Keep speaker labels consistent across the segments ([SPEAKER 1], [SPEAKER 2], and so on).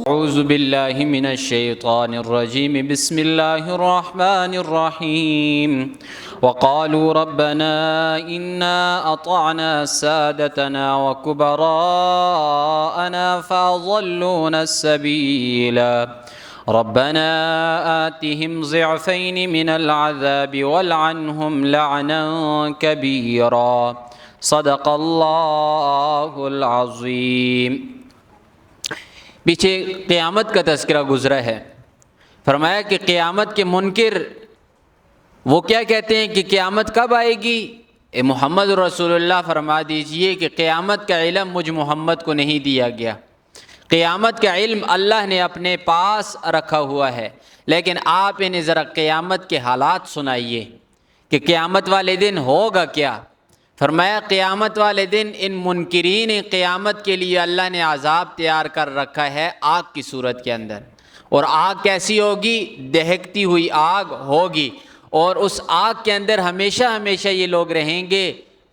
[SPEAKER 1] اعوذ باللہ من الشیطان الرجیم بسم اللہ الرحمن الرحیم وقالوا ربنا انا اطعنا سادتنا وكبراءنا فاضلونا السبیل ربنا آتهم ضعفین من العذاب والعنهم لعنا کبیرا صدق اللہ العظیم۔ پیچھے قیامت کا تذکرہ گزرا ہے، فرمایا کہ قیامت کے منکر وہ کیا کہتے ہیں کہ قیامت کب آئے گی؟ اے محمد رسول اللہ فرما دیجئے کہ قیامت کا علم مجھ محمد کو نہیں دیا گیا، قیامت کا علم اللہ نے اپنے پاس رکھا ہوا ہے، لیکن آپ انہیں ذرا قیامت کے حالات سنائیے کہ قیامت والے دن ہوگا کیا۔ فرمایا قیامت والے دن ان منکرین قیامت کے لیے اللہ نے عذاب تیار کر رکھا ہے آگ کی صورت کے اندر، اور آگ کیسی ہوگی؟ دہکتی ہوئی آگ ہوگی، اور اس آگ کے اندر ہمیشہ ہمیشہ یہ لوگ رہیں گے،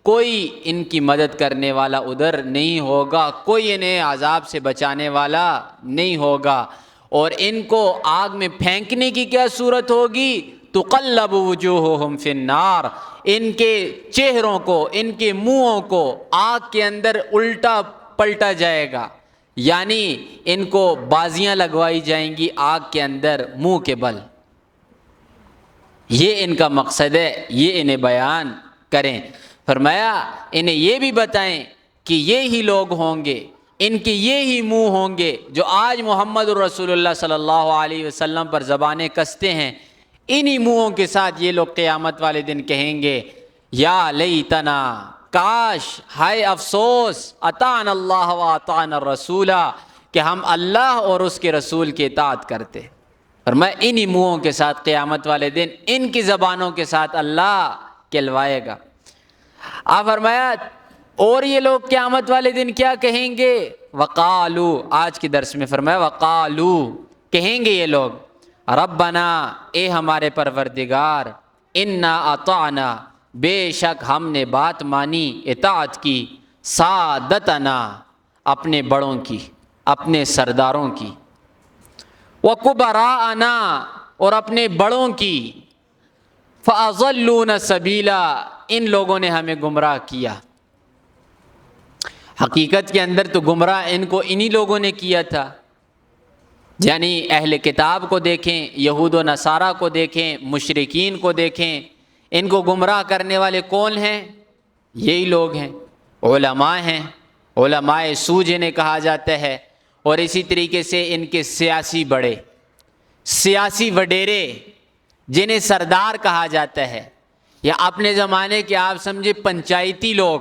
[SPEAKER 1] کوئی ان کی مدد کرنے والا ادھر نہیں ہوگا، کوئی انہیں عذاب سے بچانے والا نہیں ہوگا، اور ان کو آگ میں پھینکنے کی کیا صورت ہوگی؟ تقلب وجوہہم فی النار، ان کے چہروں کو، ان کے منہوں کو آگ کے اندر الٹا پلٹا جائے گا، یعنی ان کو بازیاں لگوائی جائیں گی آگ کے اندر منہ کے بل۔ یہ ان کا مقصد ہے، یہ انہیں بیان کریں۔ فرمایا انہیں یہ بھی بتائیں کہ یہی لوگ ہوں گے، ان کے یہی منہ ہوں گے جو آج محمد رسول اللہ صلی اللہ علیہ وسلم پر زبانیں کستے ہیں، انہی منہوں کے ساتھ یہ لوگ قیامت والے دن کہیں گے یا لیتنا، کاش، ہائے افسوس، اطعنا اللہ و اطعنا الرسول، کہ ہم اللہ اور اس کے رسول کی اطاعت کرتے۔ اور میں انہی منہوں کے ساتھ قیامت والے دن ان کی زبانوں کے ساتھ اللہ کہلوائے گا۔ آپ فرمایا اور یہ لوگ قیامت والے دن کیا کہیں گے؟ وقالو، آج کی درس میں فرمایا وقالو، کہیں گے یہ لوگ ربنا، اے ہمارے پروردگار، انا اطعنا، بے شک ہم نے بات مانی، اطاعت کی، سادتنا، اپنے بڑوں کی، اپنے سرداروں کی، وکبراءنا، اور اپنے بڑوں کی، فاضلونا سبیلا، ان لوگوں نے ہمیں گمراہ کیا۔ حقیقت کے اندر تو گمراہ ان کو انہی لوگوں نے کیا تھا، یعنی اہل کتاب کو دیکھیں، یہود و نصارہ کو دیکھیں، مشرکین کو دیکھیں، ان کو گمراہ کرنے والے کون ہیں؟ یہی لوگ ہیں، علماء ہیں، علماء سو جنہیں کہا جاتا ہے، اور اسی طریقے سے ان کے سیاسی بڑے، سیاسی وڈیرے جنہیں سردار کہا جاتا ہے، یا اپنے زمانے کے آپ سمجھے پنچایتی لوگ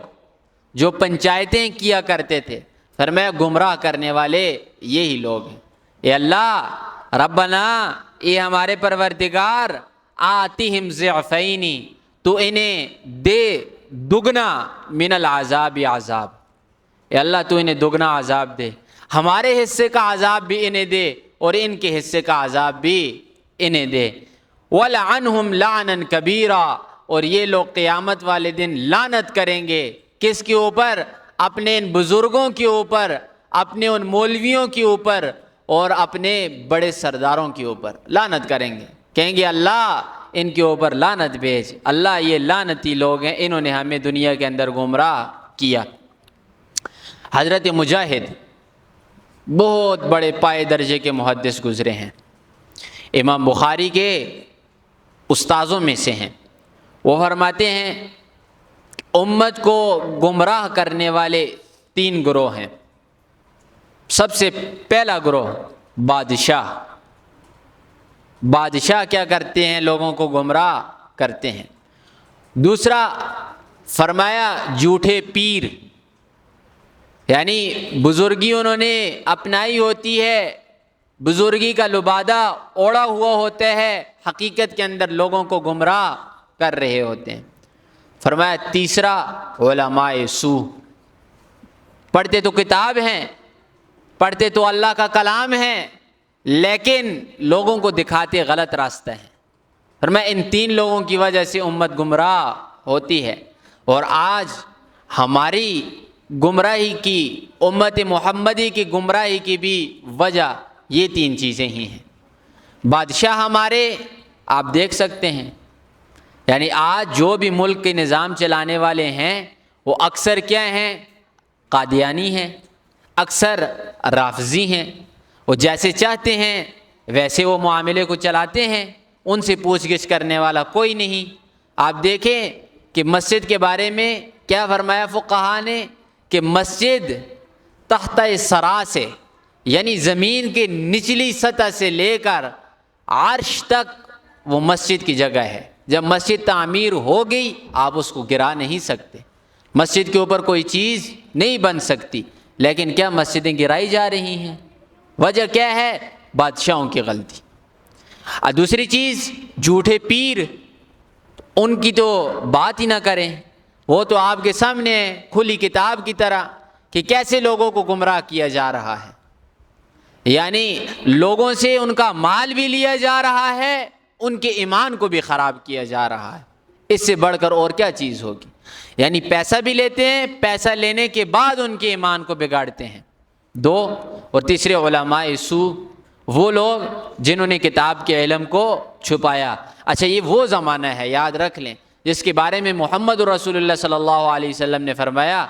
[SPEAKER 1] جو پنچایتیں کیا کرتے تھے، فرمایا گمراہ کرنے والے یہی لوگ ہیں۔ اے اللہ ربنا، اے ہمارے پروردگار، آتہم ضعفین، تو انہیں دے دگنا، من العذاب، عذاب، اے اللہ تو انہیں دگنا عذاب دے، ہمارے حصے کا عذاب بھی انہیں دے اور ان کے حصے کا عذاب بھی انہیں دے۔ وَلَعَنْهُمْ لَعْنًا كَبِيرًا، اور یہ لوگ قیامت والے دن لعنت کریں گے، کس کے اوپر؟ اپنے ان بزرگوں کے اوپر، اپنے ان مولویوں کے اوپر، اور اپنے بڑے سرداروں کے اوپر لعنت کریں گے، کہیں گے اللہ ان کے اوپر لعنت بھیج، اللہ یہ لعنتی لوگ ہیں، انہوں نے ہمیں دنیا کے اندر گمراہ کیا۔ حضرت مجاہد بہت بڑے پائے درجے کے محدث گزرے ہیں، امام بخاری کے استاذوں میں سے ہیں۔ وہ فرماتے ہیں امت کو گمراہ کرنے والے 3 گروہ ہیں۔ سب سے پہلا گروہ بادشاہ، بادشاہ کیا کرتے ہیں؟ لوگوں کو گمراہ کرتے ہیں۔ دوسرا فرمایا جھوٹے پیر، یعنی بزرگی انہوں نے اپنائی ہوتی ہے، بزرگی کا لبادہ اوڑا ہوا ہوتا ہے، حقیقت کے اندر لوگوں کو گمراہ کر رہے ہوتے ہیں۔ فرمایا تیسرا علماء سو، پڑھتے تو کتاب ہیں، پڑھتے تو اللہ کا کلام ہے، لیکن لوگوں کو دکھاتے غلط راستہ ہے۔ فرمایا ان 3 لوگوں کی وجہ سے امت گمراہ ہوتی ہے، اور آج ہماری گمراہی کی، امت محمدی کی گمراہی کی بھی وجہ یہ تین چیزیں ہی ہیں۔ بادشاہ ہمارے آپ دیکھ سکتے ہیں، یعنی آج جو بھی ملک کے نظام چلانے والے ہیں وہ اکثر کیا ہیں؟ قادیانی ہیں، اکثر رافضی ہیں۔ وہ جیسے چاہتے ہیں ویسے وہ معاملے کو چلاتے ہیں، ان سے پوچھ گچھ کرنے والا کوئی نہیں۔ آپ دیکھیں کہ مسجد کے بارے میں کیا فرمایا فقہا نے کہ مسجد تحت ثری سے، یعنی زمین کے نچلی سطح سے لے کر عرش تک وہ مسجد کی جگہ ہے۔ جب مسجد تعمیر ہو گئی آپ اس کو گرا نہیں سکتے، مسجد کے اوپر کوئی چیز نہیں بن سکتی، لیکن کیا مسجدیں گرائی جا رہی ہیں؟ وجہ کیا ہے؟ بادشاہوں کی غلطی۔ اور دوسری چیز جھوٹے پیر، ان کی تو بات ہی نہ کریں، وہ تو آپ کے سامنے کھلی کتاب کی طرح کہ کیسے لوگوں کو گمراہ کیا جا رہا ہے، یعنی لوگوں سے ان کا مال بھی لیا جا رہا ہے، ان کے ایمان کو بھی خراب کیا جا رہا ہے۔ اس سے بڑھ کر اور کیا چیز ہوگی؟ یعنی پیسہ بھی لیتے ہیں، پیسہ لینے کے بعد ان کے ایمان کو بگاڑتے ہیں۔ دو، اور تیسرے علماء سو، وہ لوگ جنہوں نے کتاب کے علم کو چھپایا۔ اچھا، یہ وہ زمانہ ہے، یاد رکھ لیں، جس کے بارے میں محمد رسول اللہ صلی اللہ علیہ وسلم نے فرمایا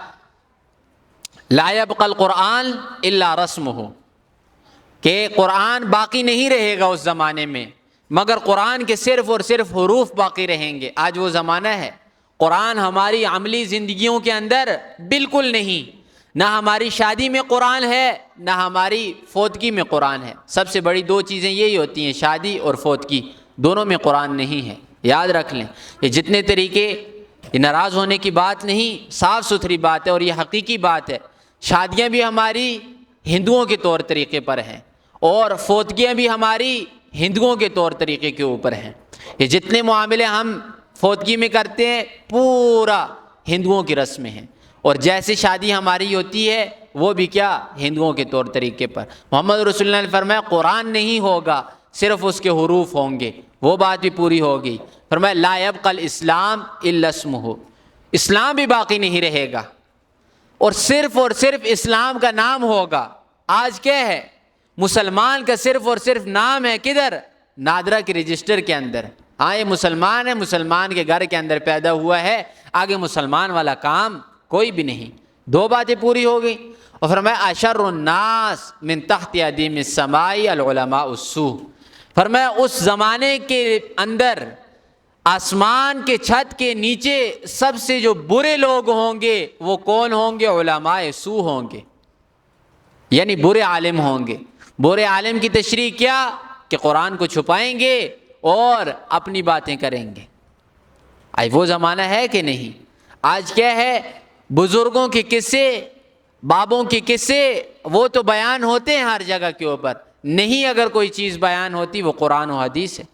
[SPEAKER 1] لا یبقى القرآن الا رسمہ، کہ قرآن باقی نہیں رہے گا اس زمانے میں مگر قرآن کے صرف اور صرف حروف باقی رہیں گے۔ آج وہ زمانہ ہے، قرآن ہماری عملی زندگیوں کے اندر بالکل نہیں، نہ ہماری شادی میں قرآن ہے نہ ہماری فوتگی میں قرآن ہے۔ سب سے بڑی دو چیزیں یہی ہوتی ہیں، شادی اور فوتگی، دونوں میں قرآن نہیں ہے، یاد رکھ لیں۔ یہ جتنے طریقے، یہ ناراض ہونے کی بات نہیں، صاف ستھری بات ہے اور یہ حقیقی بات ہے۔ شادیاں بھی ہماری ہندوؤں کے طور طریقے پر ہیں اور فوتگیاں بھی ہماری ہندوؤں کے طور طریقے کے اوپر ہیں۔ یہ جتنے معاملے ہم فوتگی میں کرتے ہیں پورا ہندوؤں کی رسمیں ہیں، اور جیسے شادی ہماری ہوتی ہے وہ بھی کیا؟ ہندوؤں کے طور طریقے پر۔ محمد رسول اللہ نے فرمایا قرآن نہیں ہوگا، صرف اس کے حروف ہوں گے، وہ بات بھی پوری ہو گئی۔ فرمایا لا یبقى الاسلام الا اسمہ، اسلام بھی باقی نہیں رہے گا اور صرف اسلام کا نام ہوگا۔ آج کیا ہے؟ مسلمان کا صرف اور صرف نام ہے، کدھر؟ نادرا کے رجسٹر کے اندر۔ ہاں یہ مسلمان ہے، مسلمان کے گھر کے اندر پیدا ہوا ہے، آگے مسلمان والا کام کوئی بھی نہیں۔ دو باتیں پوری ہو گئی۔ اور فرمایا اشر الناس من تحت ادیم السماء العلماء السوء، فرمایا اس زمانے کے اندر آسمان کے چھت کے نیچے سب سے جو برے لوگ ہوں گے وہ کون ہوں گے؟ علماء سوء ہوں گے، یعنی برے عالم ہوں گے۔ برے عالم کی تشریح کیا؟ کہ قرآن کو چھپائیں گے اور اپنی باتیں کریں گے۔ آج وہ زمانہ ہے کہ نہیں؟ آج کیا ہے؟ بزرگوں کے قصے، بابوں کے قصے وہ تو بیان ہوتے ہیں ہر جگہ کے اوپر، نہیں اگر کوئی چیز بیان ہوتی وہ قرآن و حدیث ہے۔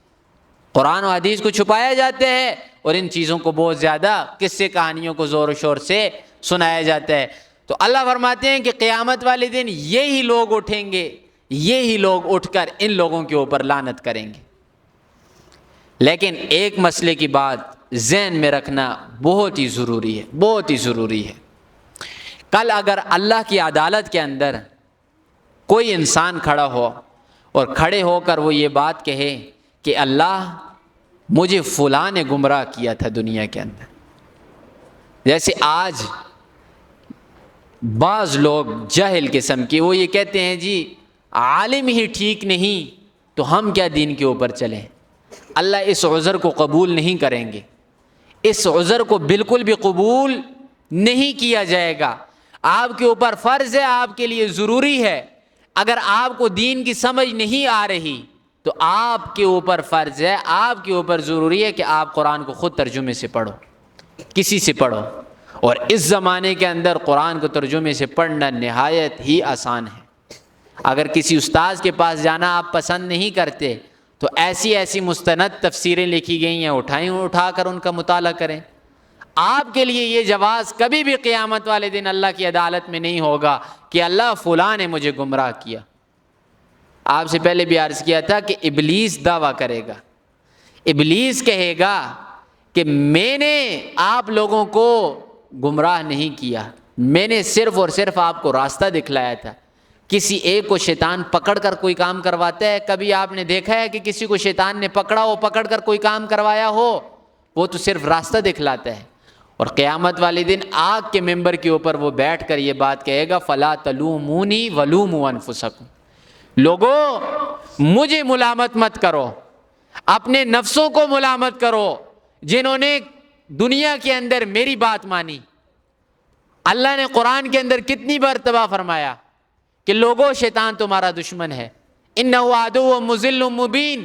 [SPEAKER 1] قرآن و حدیث کو چھپایا جاتا ہے اور ان چیزوں کو بہت زیادہ قصے کہانیوں کو زور و شور سے سنایا جاتا ہے۔ تو اللہ فرماتے ہیں کہ قیامت والے دن یہی لوگ اٹھیں گے، یہی لوگ اٹھ کر ان لوگوں کے اوپر لعنت کریں گے۔ لیکن ایک مسئلے کی بات ذہن میں رکھنا بہت ہی ضروری ہے، بہت ہی ضروری ہے۔ کل اگر اللہ کی عدالت کے اندر کوئی انسان کھڑا ہو اور کھڑے ہو کر وہ یہ بات کہے کہ اللہ مجھے فلاں نے گمراہ کیا تھا دنیا کے اندر، جیسے آج بعض لوگ جاہل قسم کے وہ یہ کہتے ہیں جی عالم ہی ٹھیک نہیں تو ہم کیا دین کے اوپر چلیں، اللہ اس عذر کو قبول نہیں کریں گے، اس عذر کو بالکل بھی قبول نہیں کیا جائے گا۔ آپ کے اوپر فرض ہے، آپ کے لیے ضروری ہے، اگر آپ کو دین کی سمجھ نہیں آ رہی تو آپ کے اوپر فرض ہے، آپ کے اوپر ضروری ہے کہ آپ قرآن کو خود ترجمے سے پڑھو، کسی سے پڑھو۔ اور اس زمانے کے اندر قرآن کو ترجمے سے پڑھنا نہایت ہی آسان ہے۔ اگر کسی استاذ کے پاس جانا آپ پسند نہیں کرتے تو ایسی ایسی مستند تفسیریں لکھی گئی ہیں، اٹھا کر ان کا مطالعہ کریں۔ آپ کے لیے یہ جواز کبھی بھی قیامت والے دن اللہ کی عدالت میں نہیں ہوگا کہ اللہ فلاں نے مجھے گمراہ کیا۔ آپ سے پہلے بھی عرض کیا تھا کہ ابلیس دعویٰ کرے گا، ابلیس کہے گا کہ میں نے آپ لوگوں کو گمراہ نہیں کیا، میں نے صرف اور صرف آپ کو راستہ دکھلایا تھا۔ کسی ایک کو شیطان پکڑ کر کوئی کام کرواتا ہے؟ کبھی آپ نے دیکھا ہے کہ کسی کو شیطان نے پکڑا ہو، پکڑ کر کوئی کام کروایا ہو؟ وہ تو صرف راستہ دکھلاتا ہے۔ اور قیامت والے دن آگ کے ممبر کے اوپر وہ بیٹھ کر یہ بات کہے گا، فَلَا تَلُومُونِي وَلُومُوا أَنفُسَكُمْ، لوگوں مجھے ملامت مت کرو، اپنے نفسوں کو ملامت کرو جنہوں نے دنیا کے اندر میری بات مانی۔ اللہ نے قرآن کے اندر کتنی مرتبہ فرمایا کہ لوگوں شیطان تمہارا دشمن ہے، اِنَّهُ عَدُوٌّ مُضِلٌّ مُبِینٌ،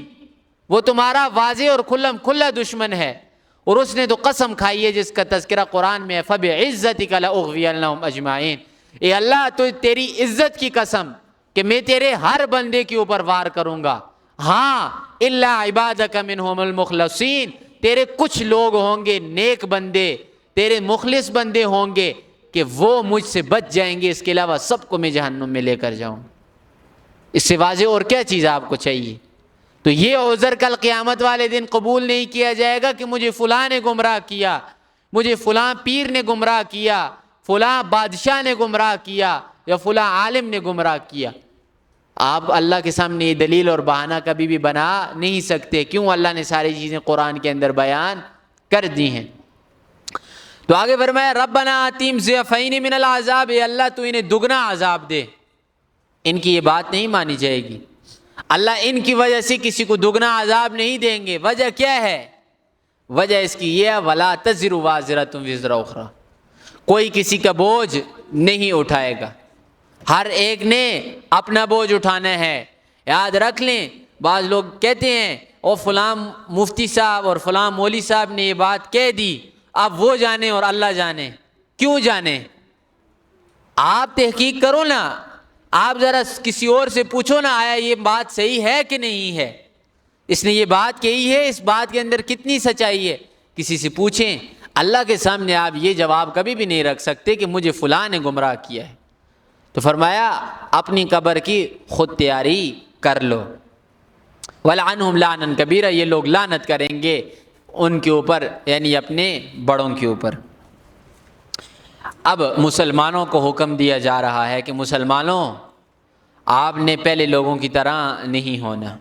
[SPEAKER 1] وہ تمہارا واضح اور کھلا دشمن ہے۔ اور اس نے تو قسم کھائی ہے جس کا تذکرہ قرآن میں ہے، فَبِعِزَّتِكَ لَأُغْوِيَنَّهُمْ أَجْمَعِينَ، اے اللہ تو تیری عزت کی قسم کہ میں تیرے ہر بندے کے اوپر وار کروں گا، ہاں إِلَّا عِبَادَكَ مِنْهُمُ الْمُخْلَصِينَ، تیرے کچھ لوگ ہوں گے نیک بندے، تیرے مخلص بندے ہوں گے کہ وہ مجھ سے بچ جائیں گے، اس کے علاوہ سب کو میں جہنم میں لے کر جاؤں۔ اس سے واضح اور کیا چیز آپ کو چاہیے؟ تو یہ عذر کل قیامت والے دن قبول نہیں کیا جائے گا کہ مجھے فلاں نے گمراہ کیا، مجھے فلاں پیر نے گمراہ کیا، فلاں بادشاہ نے گمراہ کیا، یا فلاں عالم نے گمراہ کیا۔ آپ اللہ کے سامنے یہ دلیل اور بہانہ کبھی بھی بنا نہیں سکتے۔ کیوں؟ اللہ نے ساری چیزیں قرآن کے اندر بیان کر دی ہیں۔ تو آگے فرمایا ربنا آتیہم ضعفین من العذاب، اے اللہ تو انہیں دگنا عذاب دے۔ ان کی یہ بات نہیں مانی جائے گی، اللہ ان کی وجہ سے کسی کو دگنا عذاب نہیں دیں گے۔ وجہ کیا ہے؟ وجہ اس کی یہ ہے وَلَا تَزِرُ وَازِرَةٌ وِزْرَ أُخْرَىٰ، کوئی کسی کا بوجھ نہیں اٹھائے گا، ہر ایک نے اپنا بوجھ اٹھانا ہے۔ یاد رکھ لیں، بعض لوگ کہتے ہیں او فلاں مفتی صاحب اور فلاں مولوی صاحب نے یہ بات کہہ دی، اب وہ جانے اور اللہ جانے۔ کیوں جانے؟ آپ تحقیق کرو نا، آپ ذرا کسی اور سے پوچھو نا، آیا یہ بات صحیح ہے کہ نہیں ہے؟ اس نے یہ بات کہی ہے، اس بات کے اندر کتنی سچائی ہے؟ کسی سے پوچھیں۔ اللہ کے سامنے آپ یہ جواب کبھی بھی نہیں رکھ سکتے کہ مجھے فلاں نے گمراہ کیا ہے۔ تو فرمایا اپنی قبر کی خود تیاری کر لو۔ وَلْعَنْهُمْ لَعْنًا كَبِيرًا، یہ لوگ لعنت کریں گے ان کے اوپر، یعنی اپنے بڑوں کے اوپر۔ اب مسلمانوں کو حکم دیا جا رہا ہے کہ مسلمانوں آپ نے پہلے لوگوں کی طرح نہیں ہونا،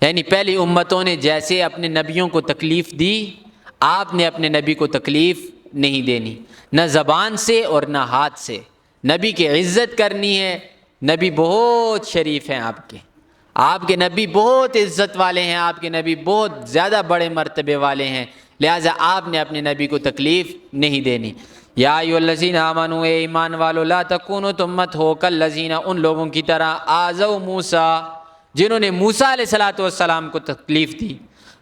[SPEAKER 1] یعنی پہلی امتوں نے جیسے اپنے نبیوں کو تکلیف دی، آپ نے اپنے نبی کو تکلیف نہیں دینی، نہ زبان سے اور نہ ہاتھ سے۔ نبی کی عزت کرنی ہے، نبی بہت شریف ہیں آپ کے نبی بہت عزت والے ہیں، آپ کے نبی بہت زیادہ بڑے مرتبے والے ہیں، لہٰذا آپ نے اپنے نبی کو تکلیف نہیں دینی۔ یا ایھا الذین آمنوا، اے ایمان والو، لا تکونوا، تم مت ہو کالذین، ان لوگوں کی طرح، آذوا موسیٰ، جنہوں نے موسیٰ علیہ السلام کو تکلیف دی،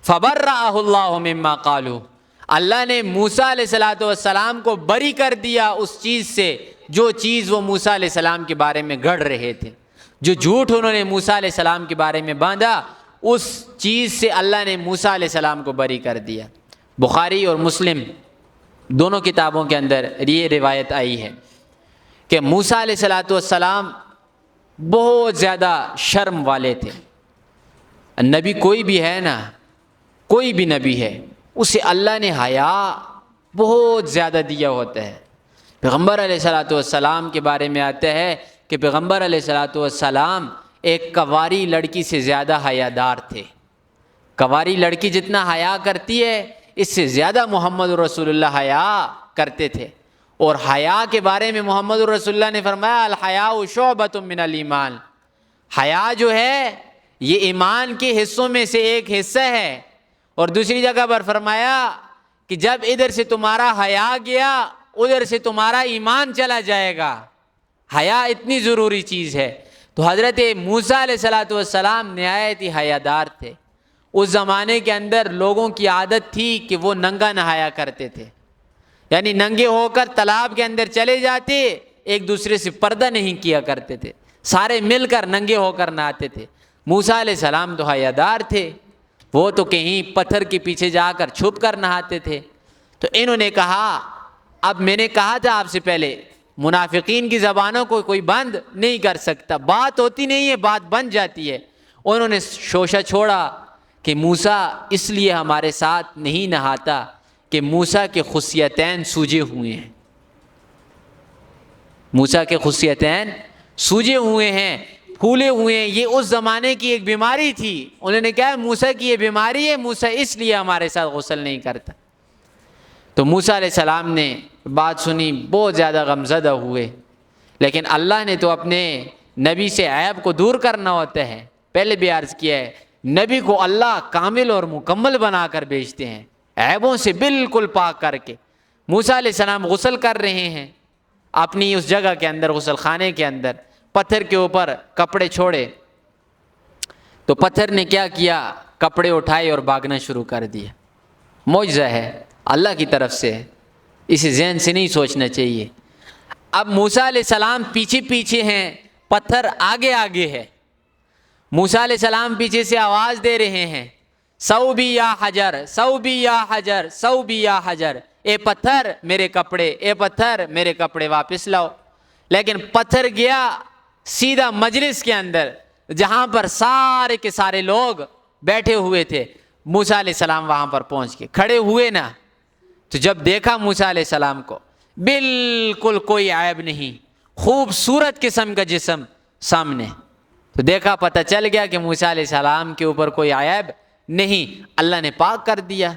[SPEAKER 1] فبرأہ اللہ مما قالوا، اللہ نے موسیٰ علیہ السلام کو بری کر دیا اس چیز سے جو چیز وہ موسیٰ علیہ السلام کے بارے میں گڑھ رہے تھے، جو جھوٹ انہوں نے موسیٰ علیہ السلام کے بارے میں باندھا، اس چیز سے اللہ نے موسیٰ علیہ السلام کو بری کر دیا۔ بخاری اور مسلم دونوں کتابوں کے اندر یہ روایت آئی ہے کہ موسیٰ علیہ السلام بہت زیادہ شرم والے تھے۔ نبی کوئی بھی ہے نا، کوئی بھی نبی ہے، اسے اللہ نے حیا بہت زیادہ دیا ہوتا ہے۔ پیغمبر علیہ السلام کے بارے میں آتا ہے کہ پیغمبر علیہ السلام ایک کنواری لڑکی سے زیادہ حیادار تھے۔ کنواری لڑکی جتنا حیا کرتی ہے، اس سے زیادہ محمد رسول اللہ حیا کرتے تھے۔ اور حیا کے بارے میں محمد رسول اللہ نے فرمایا الحیاء شعبۃ من الایمان، حیا جو ہے یہ ایمان کے حصوں میں سے ایک حصہ ہے۔ اور دوسری جگہ پر فرمایا کہ جب ادھر سے تمہارا حیا گیا، ادھر سے تمہارا ایمان چلا جائے گا۔ حیا اتنی ضروری چیز ہے۔ تو حضرت موسیٰ علیہ السلام نہایت ہی حیادار تھے۔ اس زمانے کے اندر لوگوں کی عادت تھی کہ وہ ننگا نہایا کرتے تھے، یعنی ننگے ہو کر تالاب کے اندر چلے جاتے، ایک دوسرے سے پردہ نہیں کیا کرتے تھے، سارے مل کر ننگے ہو کر نہاتے تھے۔ موسیٰ علیہ السلام تو حیادار تھے، وہ تو کہیں پتھر کے پیچھے جا کر چھپ کر نہاتے تھے۔ تو انہوں نے کہا، اب میں نے کہا تھا آپ سے پہلے، منافقین کی زبانوں کو کوئی بند نہیں کر سکتا، بات ہوتی نہیں ہے، بات بن جاتی ہے۔ انہوں نے شوشہ چھوڑا کہ موسیٰ اس لیے ہمارے ساتھ نہیں نہاتا کہ موسیٰ کے خصیتین سوجے ہوئے ہیں۔ موسیٰ کے خصیتین سوجے ہوئے ہیں، پھولے ہوئے ہیں. یہ اس زمانے کی ایک بیماری تھی. انہوں نے کہا موسیٰ کی یہ بیماری ہے، موسیٰ اس لیے ہمارے ساتھ غسل نہیں کرتا. تو موسیٰ علیہ السلام نے بات سنی، بہت زیادہ غمزدہ ہوئے. لیکن اللہ نے تو اپنے نبی سے عیب کو دور کرنا ہوتا ہے. پہلے بھی عرض کیا ہے، نبی کو اللہ کامل اور مکمل بنا کر بھیجتے ہیں، عیبوں سے بالکل پاک کر کے. موسیٰ علیہ السلام غسل کر رہے ہیں اپنی اس جگہ کے اندر، غسل خانے کے اندر. پتھر کے اوپر کپڑے چھوڑے تو پتھر نے کیا کیا، کپڑے اٹھائے اور بھاگنا شروع کر دیا. معجزہ ہے، اللہ کی طرف سے ہے، اسے ذہن سے نہیں سوچنا چاہیے. اب موسیٰ علیہ السلام پیچھے پیچھے ہیں، پتھر آگے آگے ہے. موسیٰ علیہ السلام پیچھے سے آواز دے رہے ہیں، صوبی یا حجر، صوبی یا حجر، صوبی یا حجر، اے پتھر میرے کپڑے، اے پتھر میرے کپڑے واپس لاؤ. لیکن پتھر گیا سیدھا مجلس کے اندر جہاں پر سارے کے سارے لوگ بیٹھے ہوئے تھے. موسیٰ علیہ السلام وہاں پر پہنچ کے کھڑے ہوئے نا، تو جب دیکھا موسیٰ علیہ السلام کو، بالکل کوئی عیب نہیں، خوبصورت قسم کا جسم سامنے. تو دیکھا، پتہ چل گیا کہ موسیٰ علیہ السلام کے اوپر کوئی عیب نہیں، اللہ نے پاک کر دیا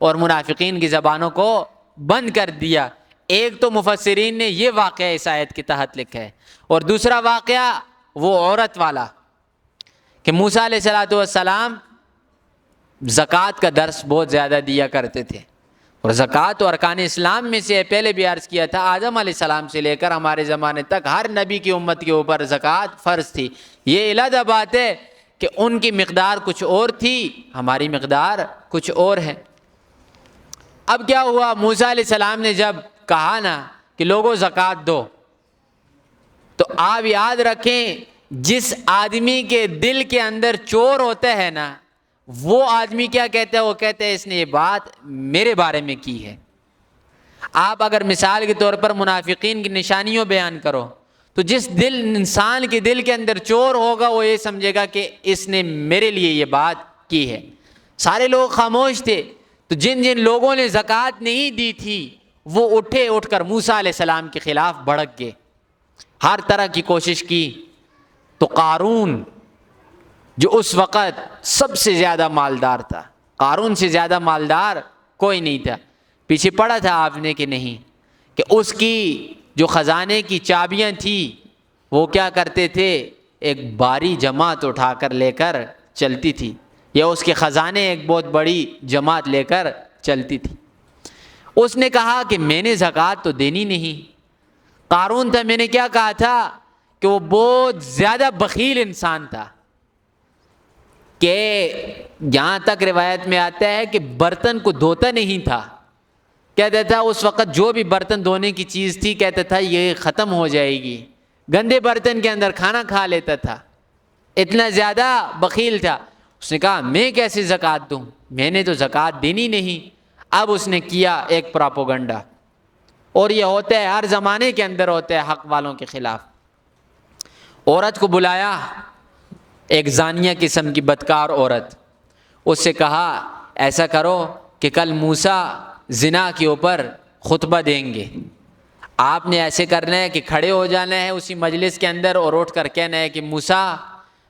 [SPEAKER 1] اور منافقین کی زبانوں کو بند کر دیا. ایک تو مفسرین نے یہ واقعہ اس آیت کے تحت لکھا ہے، اور دوسرا واقعہ وہ عورت والا کہ موسیٰ علیہ السلام زکوٰۃ کا درس بہت زیادہ دیا کرتے تھے. اور زکوٰۃ اور ارکان اسلام میں سے پہلے بھی عرض کیا تھا، آدم علیہ السلام سے لے کر ہمارے زمانے تک ہر نبی کی امت کے اوپر زکوٰۃ فرض تھی. یہ علیحدہ بات ہے کہ ان کی مقدار کچھ اور تھی، ہماری مقدار کچھ اور ہے. اب کیا ہوا، موسیٰ علیہ السلام نے جب کہا نا کہ لوگوں زکوٰۃ دو، تو آپ یاد رکھیں جس آدمی کے دل کے اندر چور ہوتا ہے نا، وہ آدمی کیا کہتا ہے، وہ کہتا ہے اس نے یہ بات میرے بارے میں کی ہے. آپ اگر مثال کے طور پر منافقین کی نشانیوں بیان کرو تو جس انسان کے دل کے اندر چور ہوگا وہ یہ سمجھے گا کہ اس نے میرے لیے یہ بات کی ہے. سارے لوگ خاموش تھے. تو جن جن لوگوں نے زکوٰۃ نہیں دی تھی وہ اٹھ کر موسیٰ علیہ السلام کے خلاف بھڑک گئے، ہر طرح کی کوشش کی. تو قارون جو اس وقت سب سے زیادہ مالدار تھا، قارون سے زیادہ مالدار کوئی نہیں تھا. پیچھے پڑا تھا آپ نے کہ نہیں، کہ اس کی جو خزانے کی چابیاں تھیں وہ کیا کرتے تھے، ایک باری جماعت اٹھا کر لے کر چلتی تھی، یا اس کے خزانے ایک بہت بڑی جماعت لے کر چلتی تھی. اس نے کہا کہ میں نے زکوٰۃ تو دینی نہیں. قارون تھا، میں نے کیا کہا تھا کہ وہ بہت زیادہ بخیل انسان تھا، کہ یہاں تک روایت میں آتا ہے کہ برتن کو دھوتا نہیں تھا. کہتا تھا اس وقت جو بھی برتن دھونے کی چیز تھی کہتا تھا یہ ختم ہو جائے گی، گندے برتن کے اندر کھانا کھا لیتا تھا، اتنا زیادہ بخیل تھا. اس نے کہا میں کیسے زکوٰۃ دوں، میں نے تو زکوٰۃ دینی نہیں. اب اس نے کیا ایک پراپوگنڈا، اور یہ ہوتا ہے ہر زمانے کے اندر ہوتا ہے حق والوں کے خلاف. عورت کو بلایا، ایک زانیہ قسم کی بدکار عورت، اس سے کہا ایسا کرو کہ کل موسیٰ زنا کے اوپر خطبہ دیں گے، آپ نے ایسے کرنا ہے کہ کھڑے ہو جانا ہے اسی مجلس کے اندر اور اٹھ کر کہنا ہے کہ موسیٰ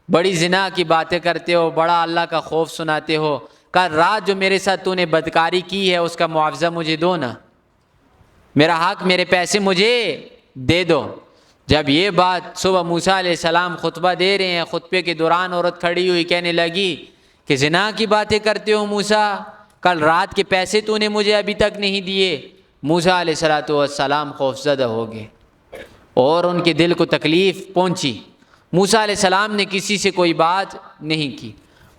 [SPEAKER 1] بڑی زنا کی باتیں کرتے ہو، بڑا اللہ کا خوف سناتے ہو، کل رات جو میرے ساتھ تو نے بدکاری کی ہے اس کا معاوضہ مجھے دو نا، میرا حق، میرے پیسے مجھے دے دو. جب یہ بات صبح موسیٰ علیہ السلام خطبہ دے رہے ہیں، خطبے کے دوران عورت کھڑی ہوئی کہنے لگی کہ زنا کی باتیں کرتے ہو موسیٰ، کل رات کے پیسے تو نے مجھے ابھی تک نہیں دیے. موسیٰ علیہ السلام خوفزدہ ہو گئے اور ان کے دل کو تکلیف پہنچی. موسیٰ علیہ السلام نے کسی سے کوئی بات نہیں کی.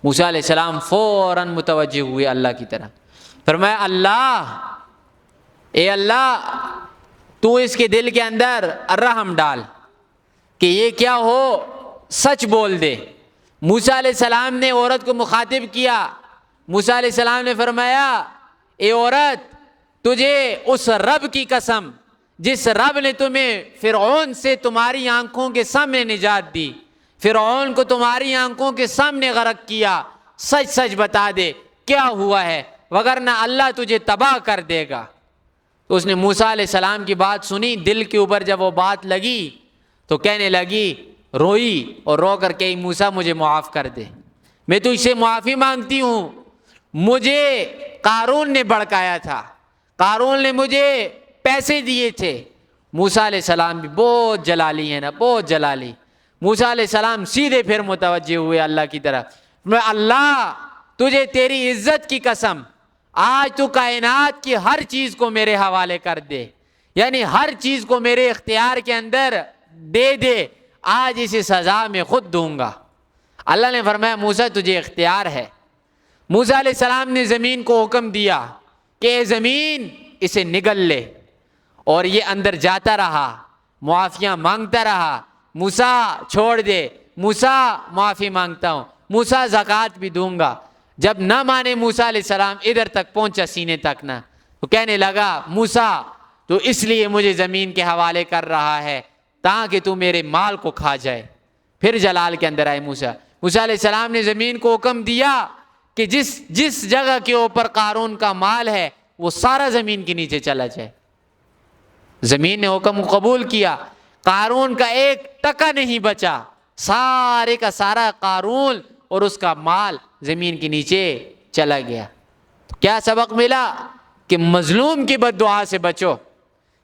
[SPEAKER 1] موسیٰ علیہ السلام فوراً متوجہ ہوئے اللہ کی طرف، فرمایا اللہ، اے اللہ تو اس کے دل کے اندر رحم ڈال کہ یہ کیا ہو سچ بول دے. موسیٰ علیہ السلام نے عورت کو مخاطب کیا. موسیٰ علیہ السلام نے فرمایا اے عورت، تجھے اس رب کی قسم جس رب نے تمہیں فرعون سے تمہاری آنکھوں کے سامنے نجات دی، فرعون کو تمہاری آنکھوں کے سامنے غرق کیا، سچ سچ بتا دے کیا ہوا ہے، وگرنہ اللہ تجھے تباہ کر دے گا. تو اس نے موسیٰ علیہ السلام کی بات سنی، دل کے اوپر جب وہ بات لگی تو کہنے لگی، روئی اور رو کر کہی موسیٰ مجھے معاف کر دے، میں تو اسے معافی مانگتی ہوں، مجھے قارون نے بھڑکایا تھا، قارون نے مجھے پیسے دیے تھے۔ موسیٰ علیہ السلام بھی بہت جلالی ہے نا، بہت جلالی۔ موسیٰ علیہ السلام سیدھے پھر متوجہ ہوئے اللہ کی طرف، میں اللہ تجھے تیری عزت کی قسم، آج تو کائنات کی ہر چیز کو میرے حوالے کر دے، یعنی ہر چیز کو میرے اختیار کے اندر دے دے، آج اسے سزا میں خود دوں گا۔ اللہ نے فرمایا موسیٰ تجھے اختیار ہے۔ موسیٰ علیہ السلام نے زمین کو حکم دیا کہ اے زمین اسے نگل لے، اور یہ اندر جاتا رہا، معافیاں مانگتا رہا، موسیٰ چھوڑ دے، موسیٰ معافی مانگتا ہوں، موسیٰ زکوٰۃ بھی دوں گا۔ جب نہ مانے موسیٰ علیہ السلام، ادھر تک پہنچا سینے تک نہ، تو کہنے لگا موسیٰ تو اس لیے مجھے زمین کے حوالے کر رہا ہے تاکہ تو میرے مال کو کھا جائے۔ پھر جلال کے اندر آئے موسیٰ علیہ السلام نے زمین کو حکم دیا کہ جس جگہ کے اوپر قارون کا مال ہے وہ سارا زمین کے نیچے چلا جائے۔ زمین نے حکم قبول کیا، قارون کا ایک ٹکا نہیں بچا، سارے کا سارا قارون اور اس کا مال زمین کے نیچے چلا گیا۔ کیا سبق ملا؟ کہ مظلوم کی بد دعا سے بچو،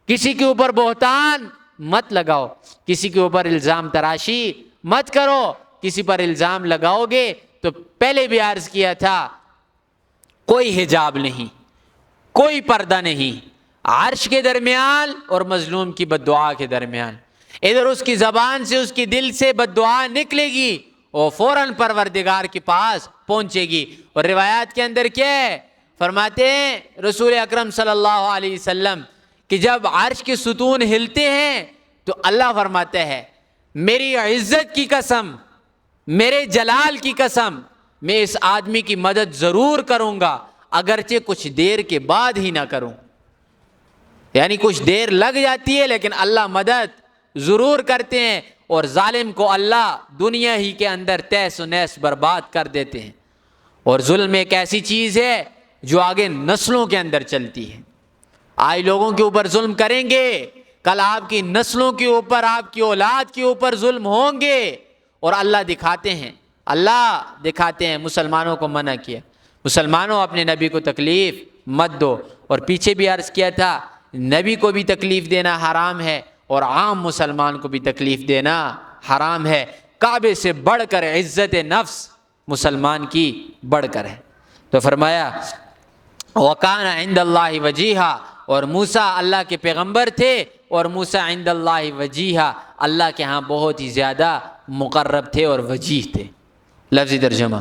[SPEAKER 1] کسی کے اوپر بہتان مت لگاؤ، کسی کے اوپر الزام تراشی مت کرو، کسی پر الزام لگاؤ گے تو پہلے بھی عرض کیا تھا کوئی حجاب نہیں، کوئی پردہ نہیں عرش کے درمیان اور مظلوم کی بد دعا کے درمیان۔ ادھر اس کی زبان سے، اس کی دل سے بد دعا نکلے گی، وہ فوراً پروردگار کے پاس پہنچے گی۔ اور روایات کے اندر کیا ہے؟ فرماتے ہیں رسول اکرم صلی اللہ علیہ وسلم کہ جب عرش کے ستون ہلتے ہیں تو اللہ فرماتا ہے میری عزت کی قسم، میرے جلال کی قسم، میں اس آدمی کی مدد ضرور کروں گا، اگرچہ کچھ دیر کے بعد ہی نہ کروں۔ یعنی کچھ دیر لگ جاتی ہے لیکن اللہ مدد ضرور کرتے ہیں، اور ظالم کو اللہ دنیا ہی کے اندر تہس و نحس برباد کر دیتے ہیں۔ اور ظلم ایک ایسی چیز ہے جو آگے نسلوں کے اندر چلتی ہے۔ آج لوگوں کے اوپر ظلم کریں گے، کل آپ کی نسلوں کے اوپر، آپ کی اولاد کے اوپر ظلم ہوں گے، اور اللہ دکھاتے ہیں مسلمانوں کو منع کیا، مسلمانوں اپنے نبی کو تکلیف مت دو۔ اور پیچھے بھی عرض کیا تھا نبی کو بھی تکلیف دینا حرام ہے اور عام مسلمان کو بھی تکلیف دینا حرام ہے۔ کعبے سے بڑھ کر عزت نفس مسلمان کی بڑھ کر ہے۔ تو فرمایا وَكَانَ عِنْدَ اللَّهِ وَجِيهًا، اور موسیٰ اللہ کے پیغمبر تھے، اور موسیٰ عند اللہ وجیہا، اللہ کے ہاں بہت ہی زیادہ مقرب تھے اور وجیح تھے۔ لفظی ترجمہ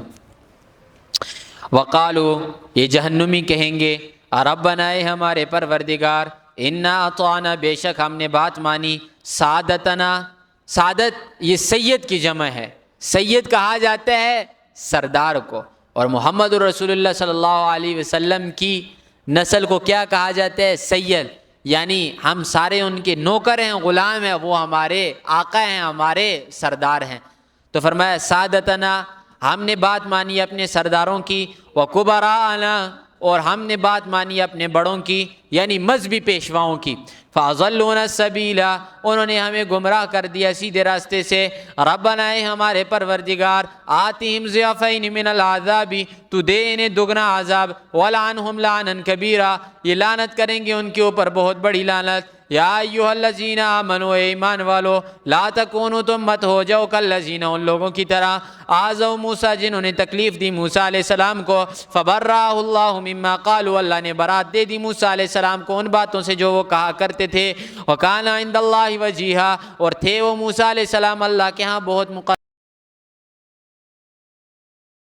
[SPEAKER 1] وقالوا، یہ جہنمی کہیں گے، ربنا اے ہمارے پروردگار، انا اطعنا، بے شک ہم نے بات مانی، سادتنا، سادت یہ سید کی جمع ہے، سید کہا جاتا ہے سردار کو، اور محمد رسول اللہ صلی اللہ علیہ وسلم کی نسل کو کیا کہا جاتا ہے؟ سید، یعنی ہم سارے ان کے نوکر ہیں، غلام ہیں، وہ ہمارے آقا ہیں، ہمارے سردار ہیں۔ تو فرمایا سادتنا، ہم نے بات مانی اپنے سرداروں کی، وکبراءنا، اور ہم نے بات مانی اپنے بڑوں کی، یعنی مذہبی پیشواؤں کی، فاضلونا السبیلا، انہوں نے ہمیں گمراہ کر دیا سیدھے راستے سے۔ ربنا اے ہمارے پروردگار، آتہم ضعفین من العذاب، تو دے انہیں دگنا عذاب، ولعنہم لعنا کبیرا، یہ لعنت کریں گے ان کے اوپر بہت بڑی لعنت۔ یا ایھا الذین آمنوا، اے ایمان والو، لا تکونوا، تم مت ہو جاؤ کالذین، ان لوگوں کی طرح، آذوا موسیٰ، جنہوں نے تکلیف دی موسیٰ علیہ السلام کو، فبرأہ اللہ مما قالوا، اللہ نے برات دے دی موسیٰ علیہ السلام کو ان باتوں سے جو وہ کہا کرتے تھے، وکان عند اللہ وجیہا، اور تھے وہ موسیٰ علیہ السلام اللہ کے ہاں بہت مقرب۔